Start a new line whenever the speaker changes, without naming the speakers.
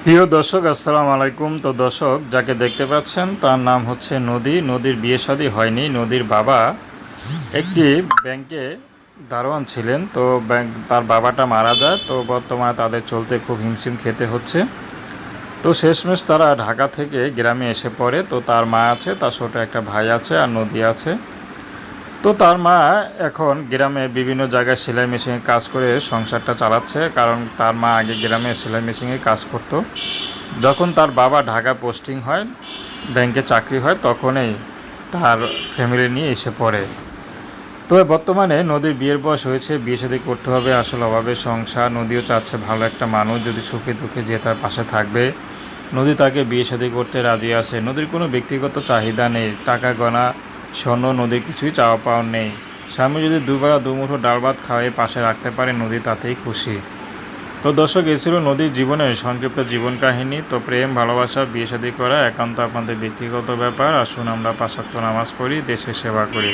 প্রিয় দর্শক, আসসালামু আলাইকুম। তো দর্শক, যাকে দেখতে পাচ্ছেন তার নাম হচ্ছে নদী। নদীর বিয়ে শাদী হয়নি। নদীর বাবা একটি ব্যাংকে দারোয়ান ছিলেন। তো তার বাবাটা মারা যায়। তো বর্তমানে তাদের চলতে খুব হিমশিম খেতে হচ্ছে। তো শেষমেশ তারা ঢাকা থেকে গ্রামে এসে পড়ে। তো তার মা আছে, তার ছোট একটা ভাই আছে, আর নদী আছে। তো তার মা এখন গ্রামে বিভিন্ন জায়গায় সেলাই মেশিনে কাজ করে সংসারটা চালাচ্ছে, কারণ তার মা আগে গ্রামে সেলাই মেশিনে কাজ করতো। যখন তার বাবা ঢাকা পোস্টিং হয়, ব্যাংকে চাকরি হয়, তখনই তার ফ্যামিলি নিয়ে এসে পড়ে। তো বর্তমানে নদীর বিয়ের বয়স হয়েছে, বিয়ে শাদী করতে হবে, আসলে অভাবের সংসার। নদীও চাচ্ছে ভালো একটা মানুষ যদি সুখে দুঃখে যে তার পাশে থাকবে। নদী তাকে বিয়ে শাদী করতে রাজি আছে। নদীর কোনো ব্যক্তিগত চাহিদা নেই, টাকা গয়না স্বর্ণ নদীর কিছুই চাওয়া পাওয়া নেই। স্বামী যদি দুবেলা দুমুঠো ডাল ভাত খাওয়াই পাশে রাখতে পারে, নদী তাতেই খুশি। তো দর্শক, এই ছিল নদীর জীবনের সংক্ষিপ্ত জীবন কাহিনী। তো প্রেম, ভালোবাসা, বিয়ে শাদী করা একান্ত আপনাদের ব্যক্তিগত ব্যাপার। আসুন আমরা ৫ ওয়াক্ত নামাজ পড়ি, দেশের সেবা করি।